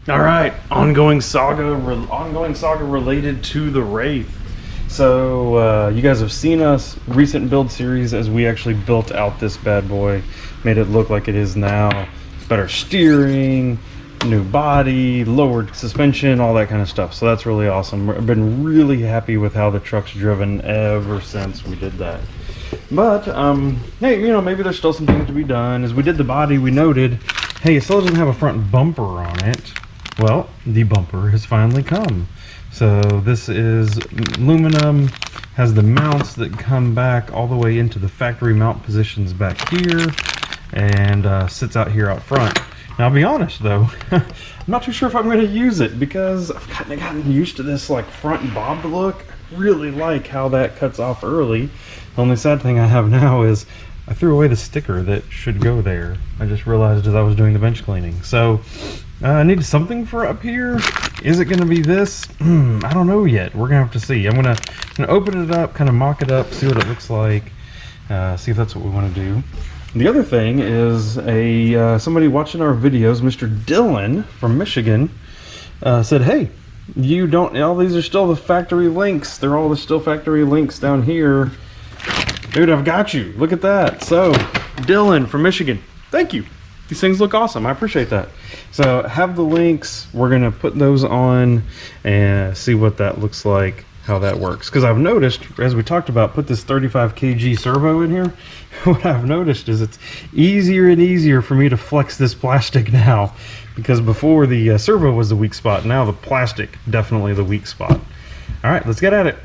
All right, ongoing saga related to the Wraith. So you guys have seen us recent build series as we actually built out this bad boy, made it look like it is now. Better steering, new body, lowered suspension, all that kind of stuff. So that's really awesome. I've been really happy with how the truck's driven ever since we did that. But hey, you know, maybe there's still some things to be done. As we did the body, we noted, hey, it still doesn't have a front bumper on it. Well, the bumper has finally come. So this is aluminum, has the mounts that come back all the way into the factory mount positions back here, and sits out here out front. Now, I'll be honest though, I'm not too sure if I'm going to use it because I've kind of gotten used to this like front bobbed look. I really like how that cuts off early. The only sad thing I have now is I threw away the sticker that should go there. I just realized as I was doing the bench cleaning. So I need something for up here. Is it going to be this? I don't know yet. We're going to have to see. I'm going to open it up, kind of mock it up, see what it looks like, see if that's what we want to do. The other thing is somebody watching our videos, Mr. Dylan from Michigan, said, hey, you don't, all these are still the factory links. They're all still factory links down here. Dude, I've got you. Look at that. So, Dylan from Michigan, thank you. These things look awesome. I appreciate that. So, have the links. We're going to put those on and see what that looks like, how that works. Because I've noticed, as we talked about, put this 35 kg servo in here. What I've noticed is it's easier and easier for me to flex this plastic now. Because before the servo was the weak spot. Now the plastic, definitely the weak spot. All right, let's get at it.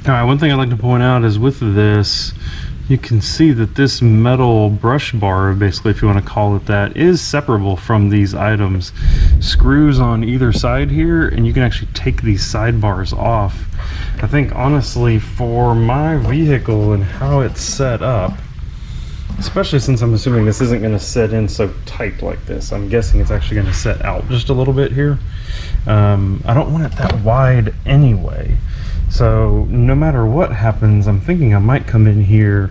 All right, one thing I'd like to point out is with this, you can see that this metal brush bar, basically if you want to call it that, is separable from these items. Screws on either side here, and you can actually take these sidebars off. I think honestly for my vehicle and how it's set up, especially since I'm assuming this isn't going to set in so tight like this, I'm guessing it's actually going to set out just a little bit here. I don't want it that wide anyway. So no matter what happens, I'm thinking I might come in here,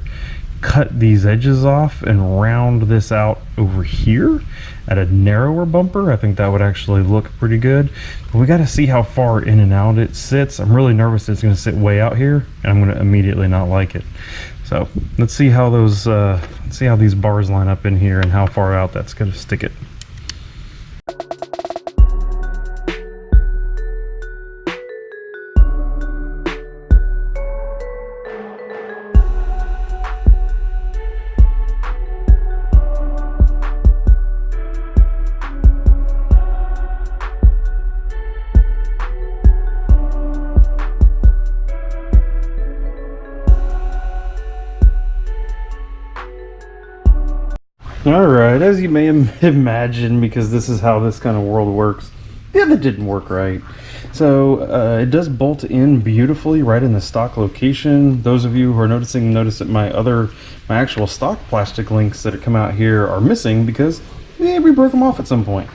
cut these edges off, and round this out over here at a narrower bumper. I think that would actually look pretty good. But we got to see how far in and out it sits. I'm really nervous that it's going to sit way out here, and I'm going to immediately not like it. So let's see how those, let's see how these bars line up in here and how far out that's going to stick it. Alright, as you may imagine, because this is how this kind of world works, yeah, that didn't work right. So it does bolt in beautifully right in the stock location. Those of you who are noticing, notice that my actual stock plastic links that come out here are missing because we broke them off at some point.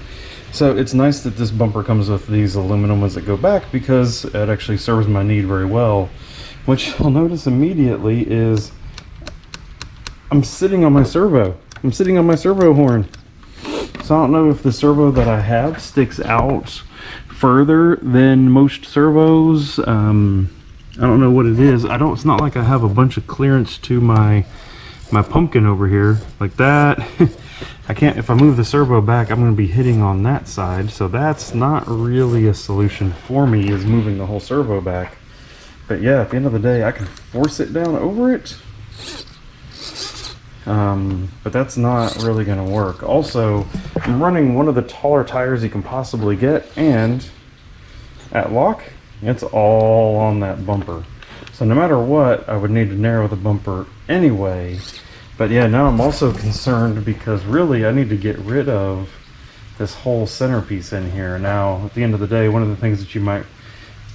So it's nice that this bumper comes with these aluminum ones that go back because it actually serves my need very well. What you'll notice immediately is I'm sitting on my servo. I'm sitting on my servo horn. So I don't know if the servo that I have sticks out further than most servos. I don't know what it is. It's not like I have a bunch of clearance to my pumpkin over here like that. I can't, if I move the servo back, I'm going to be hitting on that side. So that's not really a solution for me, is moving the whole servo back. But yeah, at the end of the day, I can force it down over it. But that's not really going to work. Also, I'm running one of the taller tires you can possibly get, and at lock, it's all on that bumper. So no matter what, I would need to narrow the bumper anyway. But yeah, now I'm also concerned because really I need to get rid of this whole centerpiece in here. Now, at the end of the day, one of the things that you might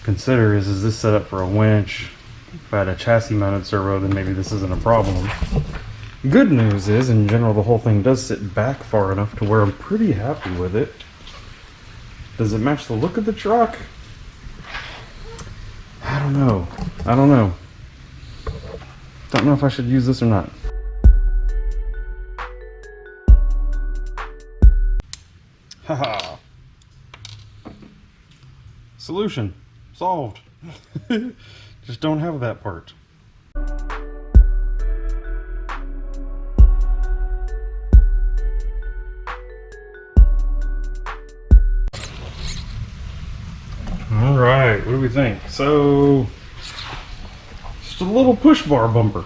consider is this set up for a winch? If I had a chassis mounted servo, then maybe this isn't a problem. Good news is, in general, the whole thing does sit back far enough to where I'm pretty happy with it. Does it match the look of the truck? I don't know. I don't know. Don't know if I should use this or not. Haha. Solution. Solved. Just don't have that part. Alright, what do we think? So, just a little push bar bumper.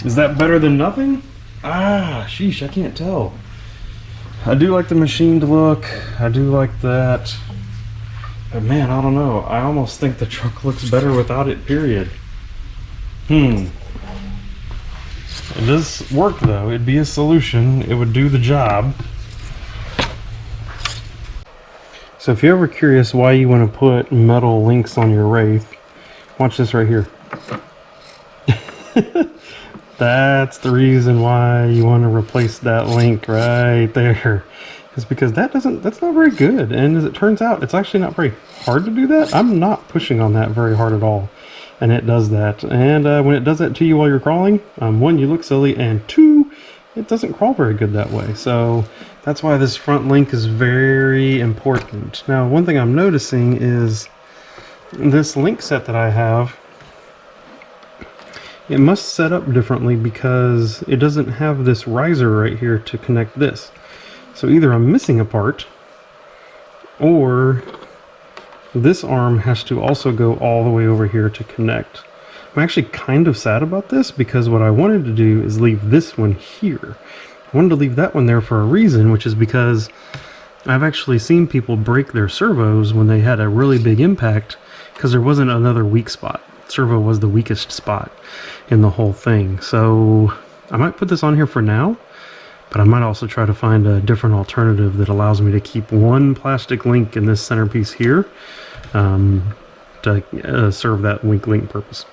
Is that better than nothing? Ah, sheesh, I can't tell. I do like the machined look. I do like that. But man, I don't know. I almost think the truck looks better without it, period. It does work though. It'd be a solution. It would do the job. So if you're ever curious why you want to put metal links on your Wraith, watch this right here. That's the reason why you want to replace that link right there. It's because that's not very good. And as it turns out, it's actually not very hard to do that. I'm not pushing on that very hard at all. And it does that. And when it does that to you while you're crawling, one, you look silly, and two, it doesn't crawl very good that way. So that's why this front link is very important. Now, one thing I'm noticing is this link set that I have, it must set up differently because it doesn't have this riser right here to connect this. So either I'm missing a part, or this arm has to also go all the way over here to connect. I'm actually kind of sad about this because what I wanted to do is leave this one here. I wanted to leave that one there for a reason, which is because I've actually seen people break their servos when they had a really big impact because there wasn't another weak spot. Servo was the weakest spot in the whole thing. So I might put this on here for now, but I might also try to find a different alternative that allows me to keep one plastic link in this centerpiece here to serve that weak link purpose.